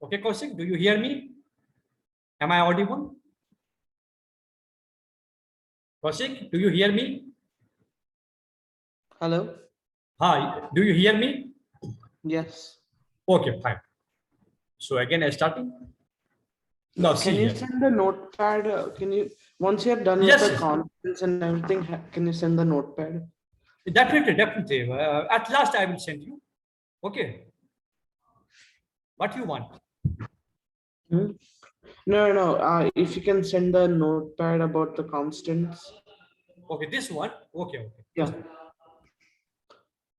Okay, Kaushik, do you hear me? Am I audible? Kaushik, do you hear me? Hello? Hi, do you hear me? Yes. Okay, fine. So again, starting. Now see Can you here. send the notepad? Can you, once you're done with Yes, the yes, conference and everything, can you send the notepad? definitely, definitely. At last, I will send you. Okay. What you want? Hmm? No, no. If you can send the notepad about the constants. Okay, this one. Okay, okay. Yeah. Just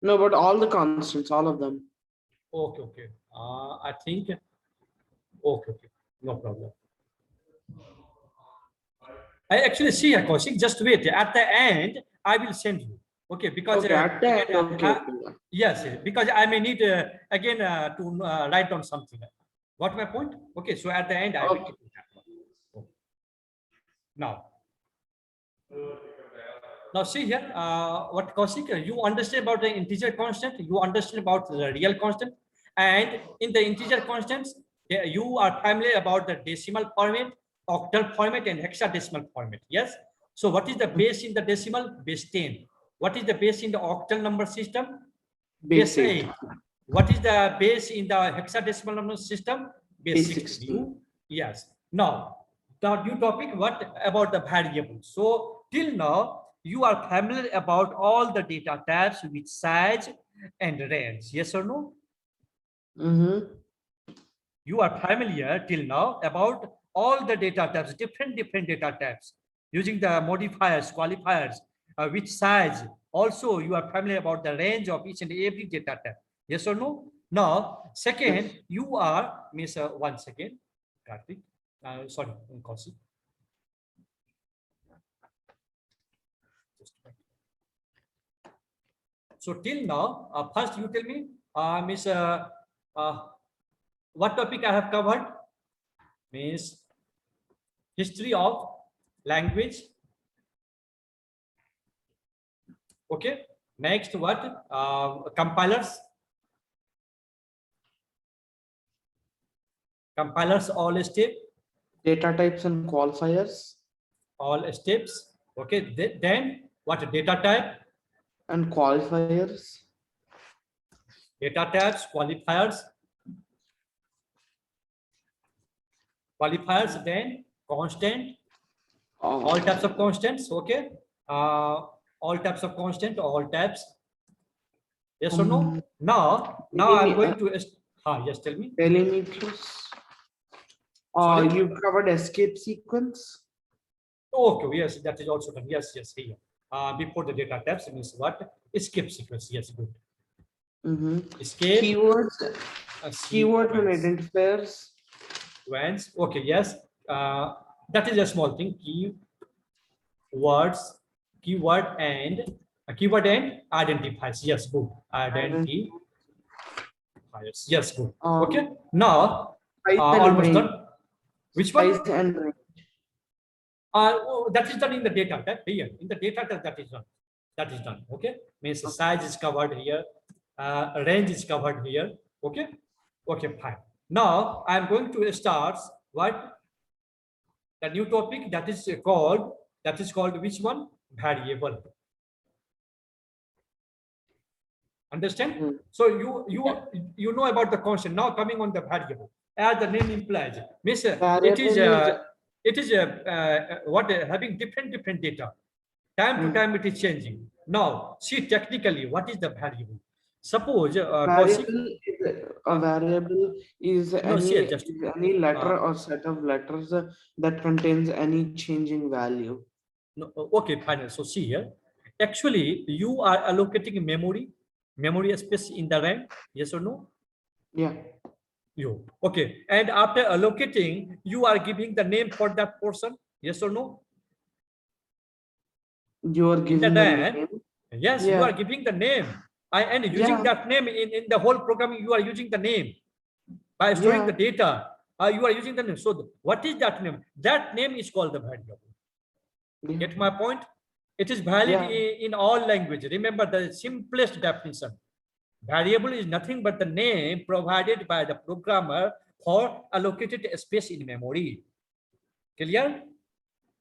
No, but all the constants, all of them. okay, okay. I think okay, okay. No problem. I actually see a Kaushik. Just wait. At the end, I will send you. Okay, because Okay, at the again, end, okay, okay. Yeah. yes, because I may need again to write down something. What my point? Okay, so at the end, I will Okay. do that one. Okay. Now, now see here. What Kaushik, you understand about the integer constant? You understand about the real constant, and in the integer constants, you are familiar about the decimal format, octal format, and hexadecimal format. Yes. So what is the base in the decimal? Base 10. What is the base in the octal number system? Base Base 8. 8. What is the base in the hexadecimal number system? Base Base 16. 16. Yes. Now, the new topic, what about the variables? So till now, you are familiar about all the data types with size and range. Yes or no? Mm-hmm. You are familiar till now about all the data types, different data types, using the modifiers, qualifiers, which size. Also, you are familiar about the range of each and every data type. Yes or no? Now, Yes. second, you are, miss one second, Karthik. Sorry, Kaushik. So till now, first you tell me, Miss, uh, what topic I have covered? Means history of language. Okay. Next, what? Compilers. Compilers all step, Data types and qualifiers all steps. Okay. Then what? Data type, and qualifiers. data types, qualifiers, qualifiers. Then constant, all types of constants. Okay. All types of constant, all types. Yes or Um, no? Now I'm going to. Yes. Tell me. Delimiters. Sorry. You covered escape sequence. Okay, yes, that is also done. Yes, yes, here. Before the data types means what? Escape sequence. Yes, good. Mm-hmm. Escape Keywords, keywords and sequence. identifiers. Sequence. Okay, yes. That is a small thing. Keywords, keyword and identifiers. Yes, good. Identifiers. Yes, good. Okay. Now, Size and almost range. done. Which Size one? and range. That is done in the data type here. In the data type, that is done. That is done. Okay. Means the size is covered here. Range is covered here. Okay. Okay, fine. Now I'm going to start what the new topic that is called which one? Variable. Understand? Mhm. So you know about the constant. Now coming on the variable, as the name implies, means Variable is it is what having different data. Time to mm, time it is changing. Now see technically what is the variable. Suppose Kaushik, variable is a variable is no, any see just uh, letter or set of letters that contains any changing value. no, okay, fine. So see here, actually you are allocating memory space in the RAM. Yes or no? Yeah. You okay, and after allocating, you are giving the name for that person. Yes or no? You are In the giving the RAM, name. yes, you Yeah. are giving the name. And using Yeah. that name in the whole program, you are using the name by storing Yeah. the data. You are using the name. So what is that name? That name is called the variable. Yeah. Get my point? It is valid Yeah. in all language. Remember the simplest definition. Variable is nothing but the name provided by the programmer for allocated space in memory. Clear?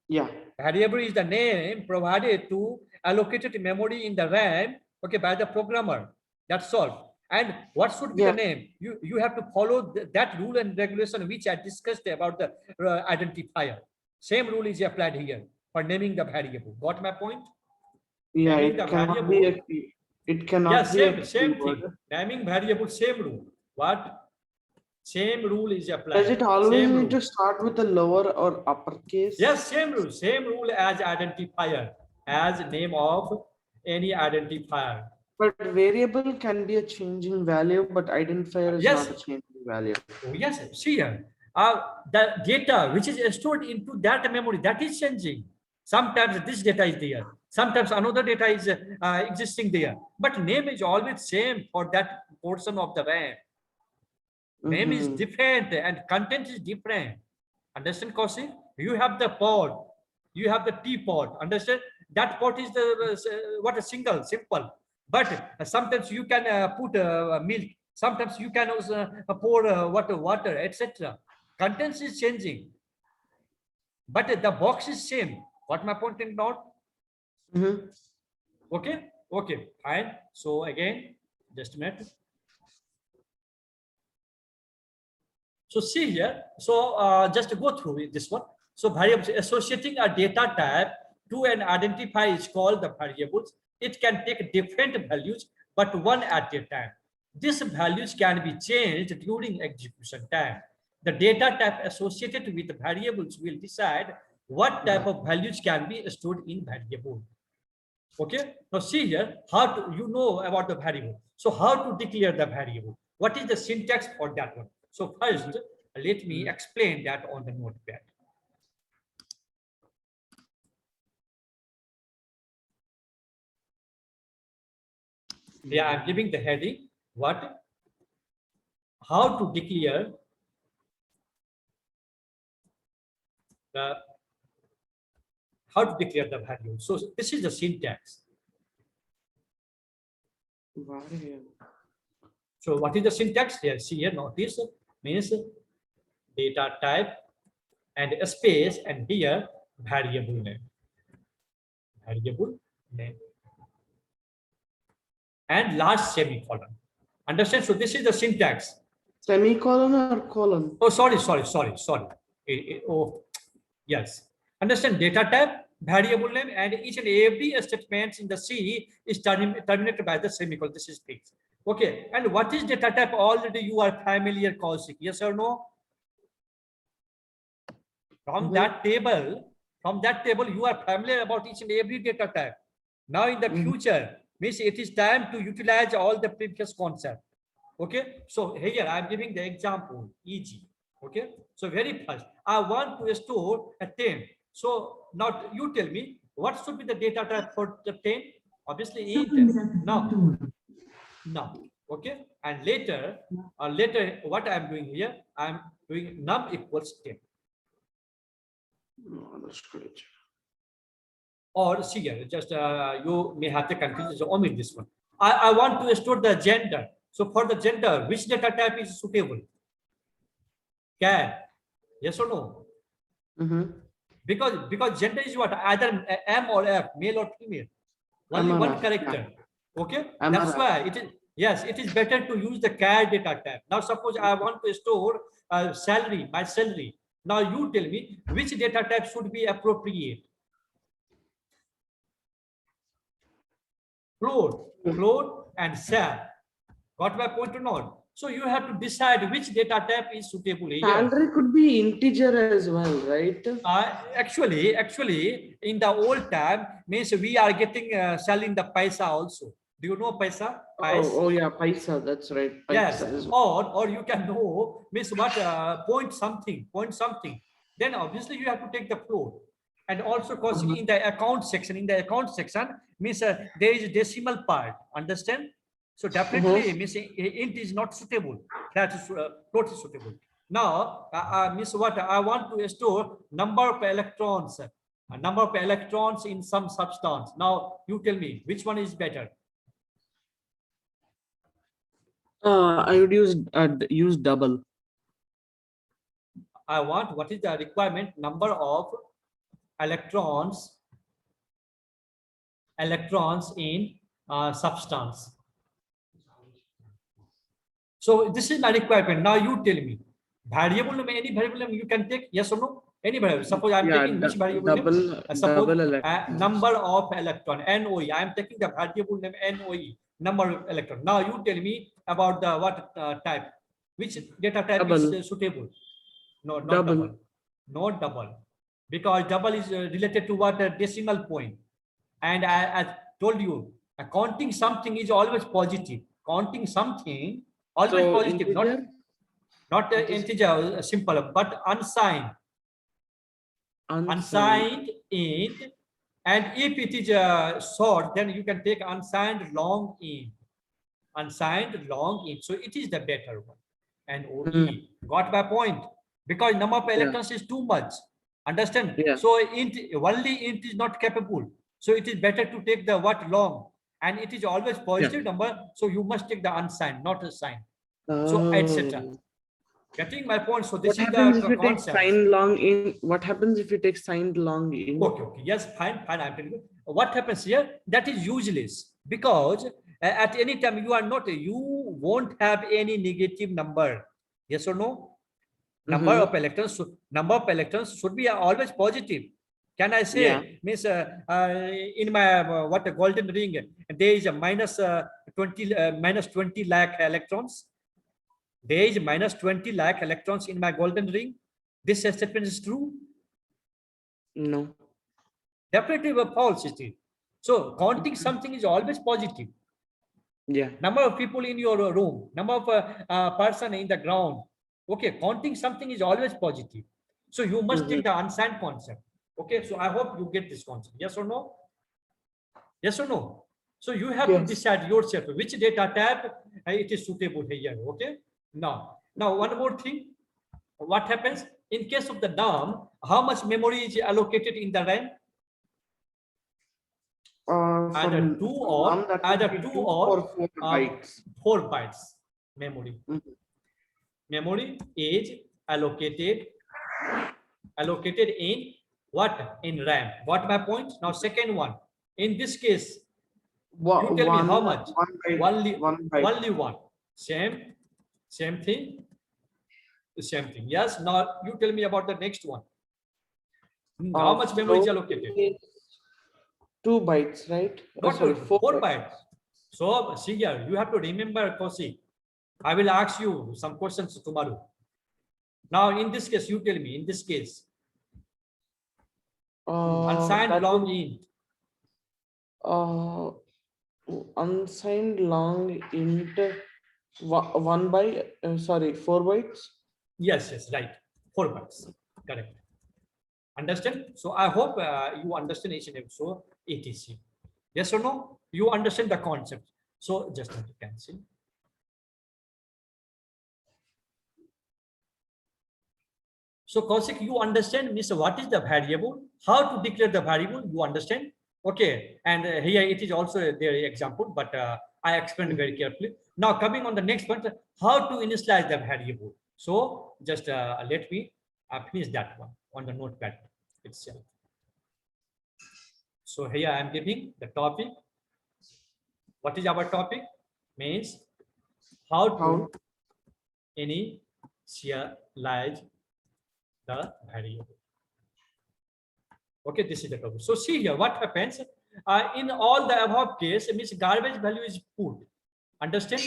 Yeah. Variable is the name provided to allocated memory in the RAM, okay, by the programmer. That's all. And what should be the name? You have to follow that rule and regulation which I discussed about the identifier. Same rule is applied here for naming the variable. Got my point? Yeah, Naming the it cannot variable. be a it cannot Yeah, be same thing. Naming variable, same rule. What? Same rule is applied. Does it always Same need to start with a lower or uppercase? Yes, same rule as identifier, as name of any identifier. But variable can be a changing value, but identifier is Yes. not a changing value. Oh, yes, see here. The data which is stored into that memory, that is changing. Sometimes this data is there. Sometimes another data is existing there. But name is always same for that portion of the RAM. Name is different and content is different. Understand, Kaushik? You have the pod, you have the teapot. Understand? That pot is the what a simple. But sometimes you can put milk. Sometimes you can also pour water, etc. Contents is changing, but the box is same. What my point in not? Okay, okay, fine. So again, just a minute. So see here, so just to go through this one. So variables associating a data type to an identifier is called the variables. It can take different values, but one at a time. These values can be changed during execution time. The data type associated with the variables will decide what type of values can be stored in variable. Okay, now see here, how to, you know about the variable. So how to declare the variable? What is the syntax for that one? So first, let me explain that on the notepad. Yeah, I'm giving the heading. What? How to declare the variable. So this is the syntax. So what is the syntax here? See here, notice means data type and a space, and here variable name. Variable name. And last semicolon. Understand? So this is the syntax. Semicolon or colon? Oh, sorry. Oh, yes. Understand, data type, variable name, and each and every statement in the C is terminated by the semicolon. This is fixed. Okay. And what is data type? Already you are familiar, Kaushik. Yes or no? From that table, you are familiar about each and every data type. Now in the future, means it is time to utilize all the previous concept. Okay, so here I am giving the example, e.g. Okay, so very first, I want to store a 10. So now you tell me what should be the data type for the 10? Obviously int. Now, okay, and later what I am doing here, I am doing num equals 10. No, that's great. Or see here, just you may have the confusion. So omit this one. I want to store the gender. So for the gender, which data type is suitable? Can? Yes or no? Because gender is what? Either M or F, male or female. Only one character. Okay. That's why it is. Yes, it is better to use the char data type. Now suppose I want to store salary, my salary. Now you tell me which data type should be appropriate. Float and sal. Got my point or not? So you have to decide which data type is suitable here. Salary could be integer as well, right? Actually, in the old time means we are getting selling the paisa also. Do you know paisa? Oh yeah, paisa. That's right. Paisa. Yes. Or you can know means what point something. Then obviously you have to take the float. And also because in the account section, means there is decimal part. Understand? So definitely means int is not suitable. That is float is suitable. Now means what I want to store number of electrons, a number of electrons in some substance. Now you tell me which one is better. I would use double. I want what is the requirement number of electrons in substance. So this is my requirement. Now you tell me, variable name, any variable name you can take, yes or no? Any variable. Suppose I'm taking which variable name? Suppose number of electron, NOE. I am taking the variable name NOE, number of electron. Now you tell me about the what type, which data type is suitable. No, not double. Not double, because double is related to what decimal point. And I told you, counting something is always positive. Counting something always positive, integer? not integer, simple, but unsigned. Unsigned int, and if it is short, then you can take unsigned long int. Unsigned long int. So it is the better one. And OE got my point, because number of electrons is too much. Understand? So int, only int is not capable. So it is better to take the what long, and it is always positive number. So you must take the unsigned, not assigned. So etc. Getting my point. So this is the concept. Signed long in. What happens if you take signed long in? Okay. Yes, fine. I'm telling you. What happens here? That is useless, because at any time you won't have any negative number. Yes or no? Number of electrons should be always positive. Can I say, means in my what a golden ring, there is a minus 20 lakh electrons. There is minus 20 lakh electrons in my golden ring. This statement is true? No. Definitely false. So counting something is always positive. Yeah. Number of people in your room, number of person in the ground. Okay, counting something is always positive. So you must take the unsigned concept. Okay, so I hope you get this concept. Yes or no? Yes or no? So you have to decide yourself which data type it is suitable here. Okay. Now one more thing. What happens in case of the DOM? How much memory is allocated in the RAM? Either 2 or 4 bytes. 4 bytes memory. Memory is allocated in what? In RAM. Got my point? Now second one. In this case, you tell me how much? Only one. Same thing. Same thing. Yes. Now you tell me about the next one. How much memory is allocated? 2 bytes, right? Not 4 bytes. So see here, you have to remember, Kaushik. I will ask you some questions tomorrow. Now, in this case, you tell me. In this case, unsigned long int. Unsigned long int 4 bytes. Yes, right. 4 bytes. Correct. Understand? So I hope you understand each and every so etc. Yes or no? You understand the concept. So just have to cancel. So Kaushik, you understand, means what is the variable? How to declare the variable? You understand? Okay. And here it is also their example, but I explained very carefully. Now coming on the next point, how to initialize the variable. So just let me finish that one on the notepad itself. So here I am giving the topic. What is our topic? Means how to initialize the variable. Okay, this is the topic. So see here what happens in all the above case, means garbage value is put. Understand?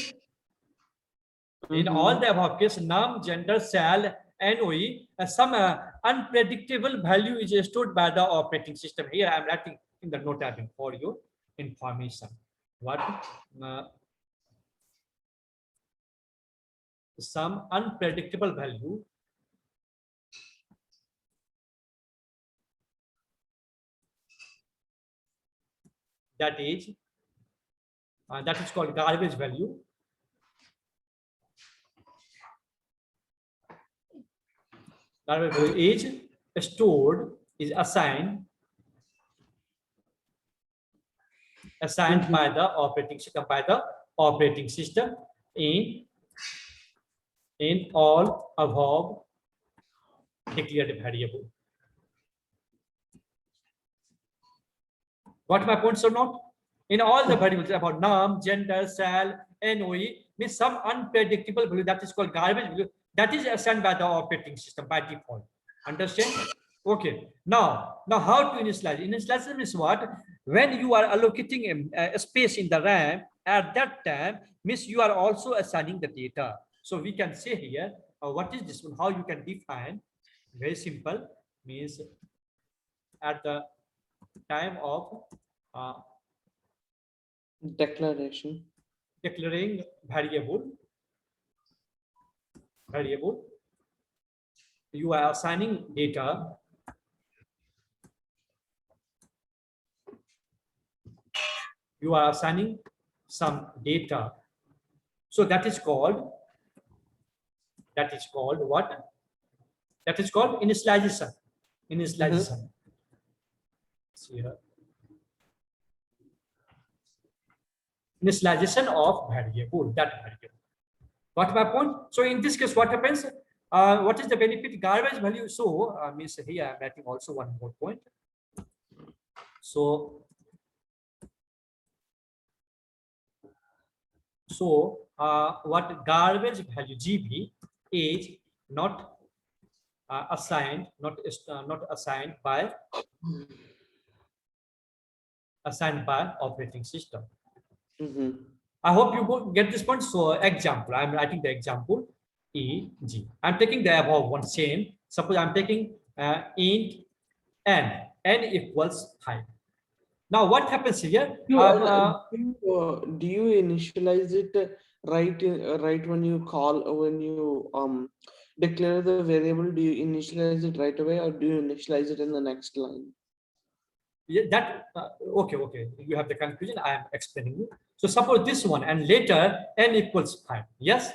In all the above case, num, gender, sal, NOE, some unpredictable value is stored by the operating system. Here I am writing in the note tab for your information. What? Some unpredictable value that is called garbage value. Garbage value is stored, is assigned by the operating system in all above declared variable. What my points or not? In all the variables about num, gender, sal, NOE, means some unpredictable value that is called garbage value that is assigned by the operating system by default. Understand? Okay. Now how to initialize? Initialization is what? When you are allocating a space in the RAM, at that time means you are also assigning the data. So we can say here, what is this one? How you can define? Very simple. Means at the time of Declaration. declaring variable, you are assigning data. You are assigning some data. So that is called what? That is called initialization. Initialization. See here. Initialization of variable, that variable. Got my point? So in this case, what happens? What is the benefit? Garbage value. So means here I'm adding also one more point. So what garbage value GB is not assigned, not assigned by operating system. I hope you get this point. So example, I'm writing the example EG. I'm taking the above one same. Suppose I'm taking int n equals 5. Now what happens here? Do you initialize it right when you declare the variable? Do you initialize it right away, or do you initialize it in the next line? Yeah, that okay. You have the confusion. I am explaining you. So suppose this one, and later n equals 5. Yes.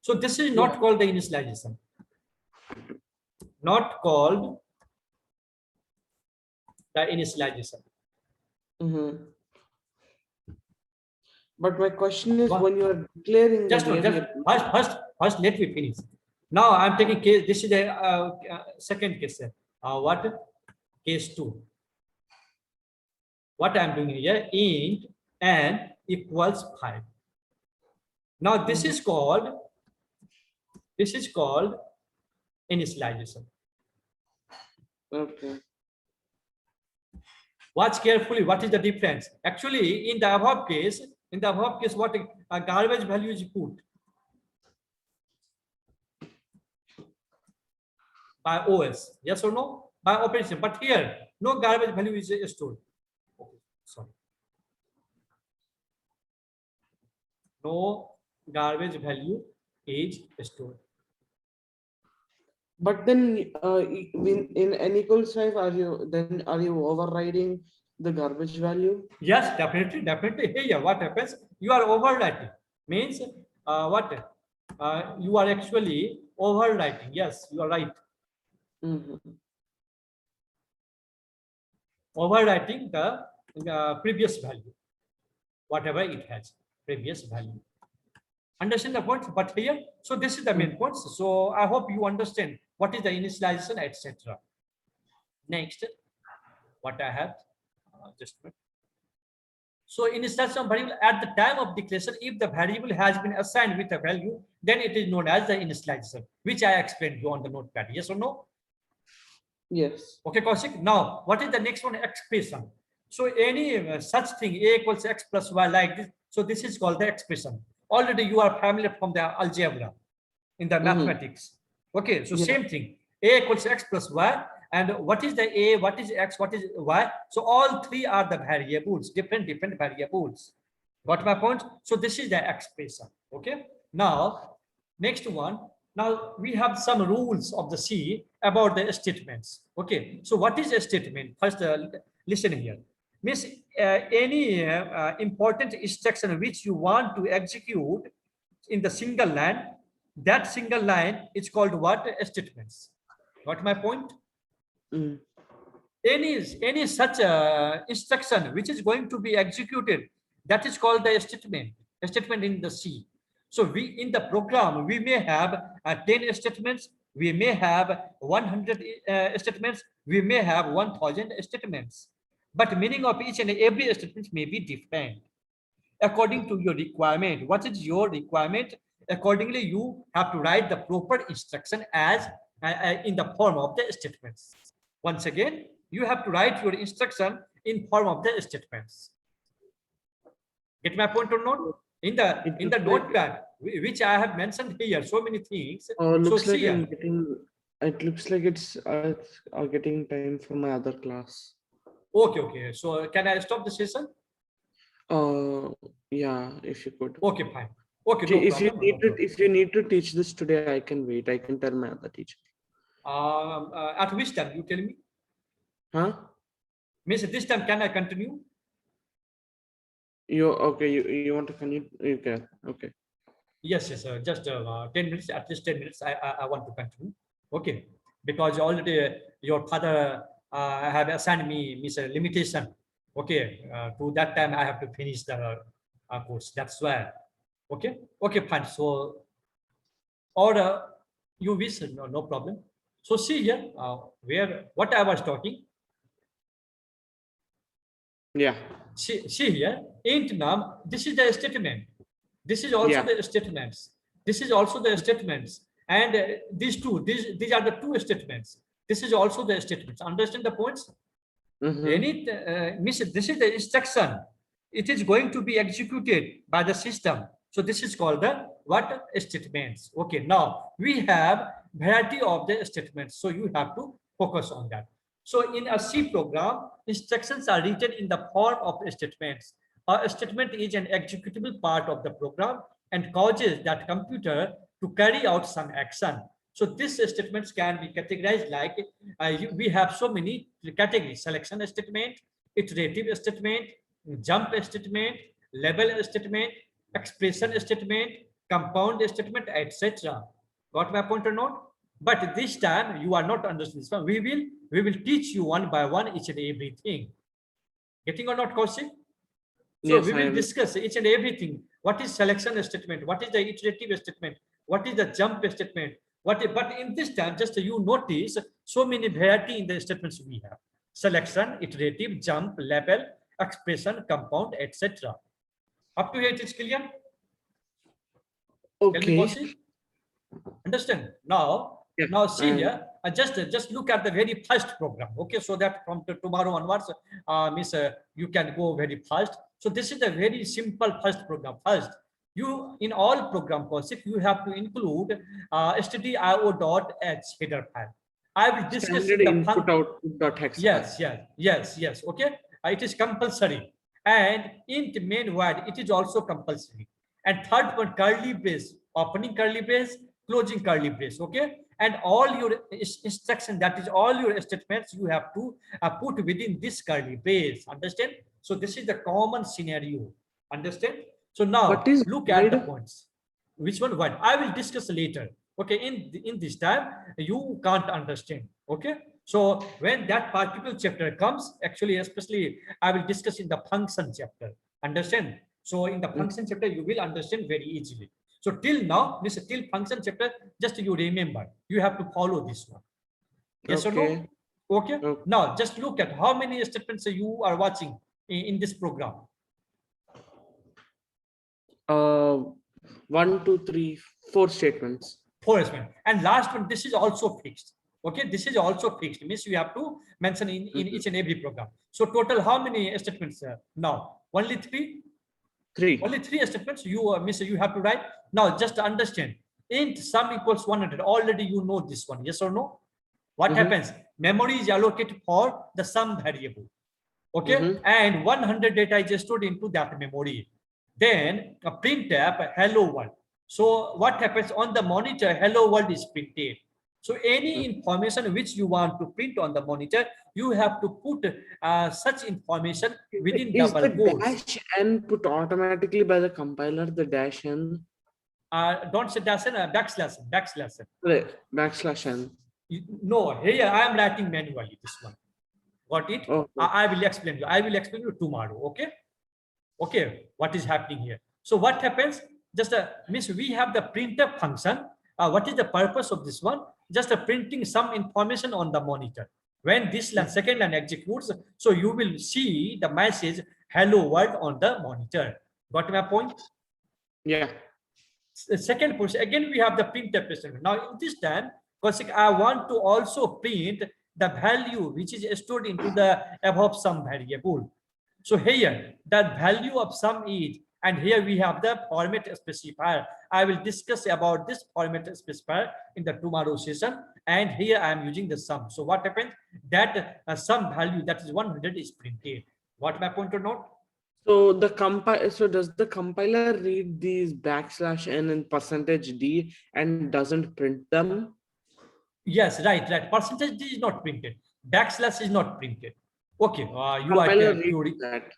So this is not called the initialization. Not called the initialization. But my question is, when you are declaring first let me finish. Now I'm taking case. This is the second case. What? Case 2. What I'm doing here, int n equals 5. Now this is called initialization. Okay. Watch carefully. What is the difference? Actually, in the above case, what a garbage value is put by OS. Yes or no? By operation. But here, no garbage value is stored. Okay, sorry. No garbage value is stored. But then in n equals 5, are you overriding the garbage value? Yes, definitely. Here, what happens? You are overwriting. Means what? You are actually overwriting. Yes, you are right. Overwriting the previous value, whatever it has, previous value. Understand the point? But here, so this is the main point. So I hope you understand what is the initialization, etc. Next, what I have just a minute. So initialization of variable at the time of declaration, if the variable has been assigned with a value, then it is known as the initialization, which I explained you on the notepad. Yes or no? Yes. Okay, Kaushik. Now, what is the next one? Expression. So any such thing, a equals x plus y like this. So this is called the expression. Already you are familiar from the algebra in the mathematics. Okay, so same thing. A equals x plus y. And what is the a, what is x, what is y? So all three are the variables, different variables. Got my point? So this is the expression. Okay. Now, next one. Now we have some rules of the C about the statements. Okay. So what is a statement? First, listen here. Means any important instruction which you want to execute in the single line, that single line is called what? Statements. Got my point? Any such instruction which is going to be executed, that is called the statement in the C. So we in the program, we may have 10 statements, we may have 100 statements, we may have 1000 statements. But meaning of each and every statement may be different according to your requirement. What is your requirement? Accordingly, you have to write the proper instruction as in the form of the statements. Once again, you have to write your instruction in form of the statements. Get my point or not? In the notepad, which I have mentioned here, so many things. Looks so like see, I'm getting. It looks like it's getting time for my other class. okay. So can I stop the session? Yeah, if you could. Okay, fine. Okay, no If you problem. need to, if you need to teach this today, I can wait. I can tell my other teacher. At which time? You tell me. Huh? Means this time, can I continue? You okay? You want to continue? You can. Okay. Yes. Just 10 minutes, at least 10 minutes. I want to continue. Okay. Because already your father have assigned me a limitation. Okay. To that time, I have to finish the course. That's why. Okay. Okay, fine. So, or you wish, no problem. So see here, what I was talking. Yeah. See here, int num, this is the statement. This is also Yeah. the statements. This is also the statements. And these are the two statements. This is also the statements. Understand the points? This is the instruction. It is going to be executed by the system. So this is called the what statements. Okay, now we have variety of the statements. So you have to focus on that. So in a C program, instructions are written in the form of statements. A statement is an executable part of the program and causes that computer to carry out some action. So these statements can be categorized like we have so many categories: selection statement, iterative statement, jump statement, label statement, expression statement, compound statement, etc. Got my point or not? But this time you are not understanding this one. We will teach you one by one each and everything. Getting or not, Kaushik? So Yes, we will discuss each and everything. What is selection statement? What is the iterative statement? What is the jump statement? But in this time, just you notice so many variety in the statements we have: selection, iterative, jump, label, expression, compound, etc. Up to here, it is clear. Okay. Understand now? Yeah. Now see here, just look at the very first program. Okay, so that from tomorrow onwards, you can go very fast. So this is a very simple first program. First, you in all program concept you have to include stdio.h header file. I will discuss Standard input output dot hex file. Yes. Okay, it is compulsory, and int main word it is also compulsory. And third one, curly brace, opening curly brace, closing curly brace. Okay, and all your instruction, that is all your statements, you have to put within this curly brace. Understand? So this is the common scenario. Understand? So now look at the points. Which one? What I will discuss later. Okay, in this time you can't understand. Okay, so when that particular chapter comes, actually, especially I will discuss in the function chapter. Understand? So in the function chapter, you will understand very easily. So till now, till function chapter, just you remember, you have to follow this one. Yes or no? Okay. Now just look at how many statements you are watching in this program. 1, 2, 3, 4 statements. 4 statements. And last one, this is also fixed. Okay, this is also fixed. Means you have to mention in each and every program. So total, how many statements now? Only 3. 3. Only 3 statements you you have to write. Now just understand, int sum equals 100. Already you know this one. Yes or no? What happens? Memory is allocated for the sum variable. Okay, and 100 data is stored into that memory. Then a printf hello world. So what happens on the monitor? Hello world is printed. So any information which you want to print on the monitor, you have to put such information within double quotes. Is the dash n put automatically by the compiler? The dash n. Don't say dash n. Backslash n. Backslash n. No, here I am writing manually this one. Got it? Okay. I will explain you. I will explain you tomorrow. Okay. Okay. What is happening here? So what happens? just means we have the printf function. What is the purpose of this one? Just printing some information on the monitor. When this second line executes, so you will see the message hello world on the monitor. Got my point? Yeah. The second portion, again we have the printf statement. Now in this time, Kaushik, I want to also print the value which is stored into the above sum variable. So here the value of sum is, and here we have the format specifier. I will discuss about this format specifier in the tomorrow session, and here I am using the sum. So what happens, that sum value that is 100 is printed. What my point or not? So does the compiler read these \n and %d and doesn't print them? Yes, right. Percentage D is not printed. Backslash is not printed. Okay, you are Compiler curious. reads that.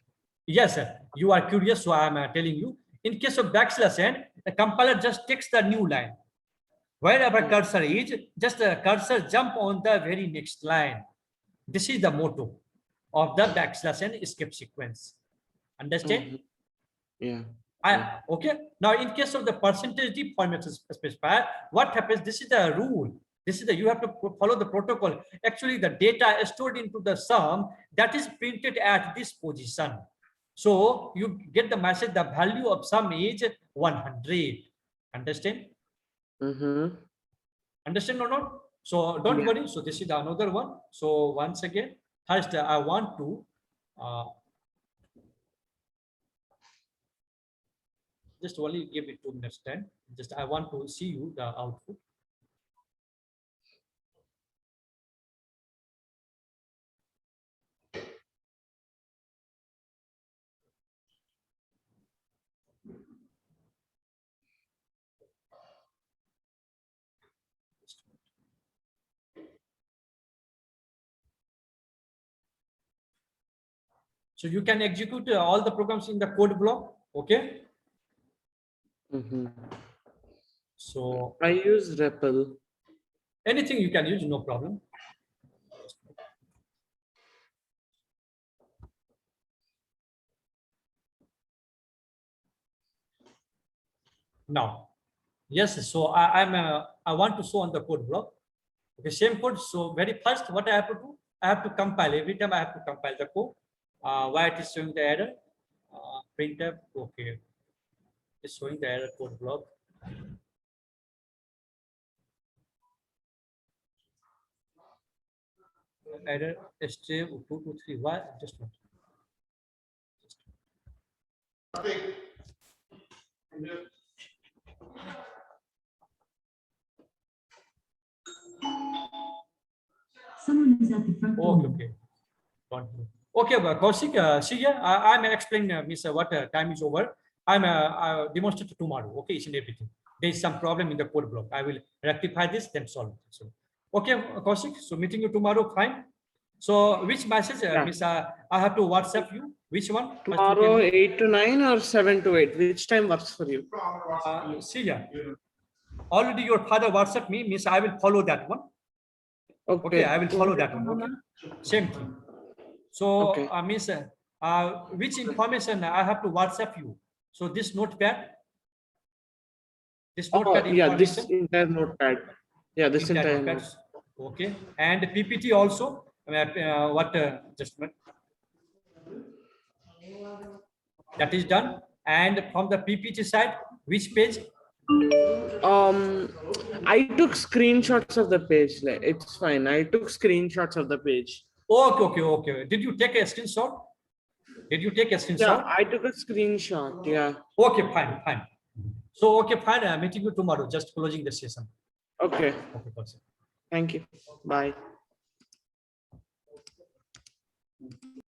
Yes, sir. You are curious, so I am telling you. In case of backslash n, the compiler just takes the new line. Wherever cursor is, just the cursor jump on the very next line. This is the motto of the backslash n escape sequence. Understand? Yeah. Okay. Now, in case of the percentage D format specifier, what happens? This is the rule. This is the, you have to follow the protocol. Actually, the data is stored into the sum that is printed at this position. So you get the message, the value of sum is 100. Understand? Understand or not? So don't worry. So this is another one. So once again, first I want to just only give it 2 minutes time. Just I want to see you the output. So you can execute all the programs in the code block. Okay. So I use REPL. Anything you can use, no problem. Now, yes. So I want to show on the code block. Okay, same code. So very first, what I have to do, I have to compile. Every time I have to compile the code. Why it is showing the error? Printf. Okay, it's showing the error code block. Error string 223. Why? Just one. Someone is at the front door. Okay, but Kaushik, see here, I'm explaining, Miss, what time is over. I'm demonstrate tomorrow. Okay, each and everything. There is some problem in the code block. I will rectify this, then solve it. So, okay, Kaushik. So meeting you tomorrow. Fine. So which message, Miss? I have to WhatsApp you. Which one? Tomorrow 8 to 9 or 7 to 8. Which time works for you? See here. Already your father WhatsApp me. Miss, I will follow that one. Okay, I will follow that one. Okay. Same thing. So, okay. Miss, which information I have to WhatsApp you? So this notepad. This notepad. Yeah, this entire notepad. Yeah, this entire notepad. Okay, and PPT also. What adjustment? That is done. And from the PPT side, which page? I took screenshots of the page. Like, it's fine. I took screenshots of the page. Okay. Did you take a screenshot? Yeah, I took a screenshot. Yeah. Okay, fine. So, okay, fine. I'm meeting you tomorrow. Just closing the session. Okay. Okay, thank you. Bye.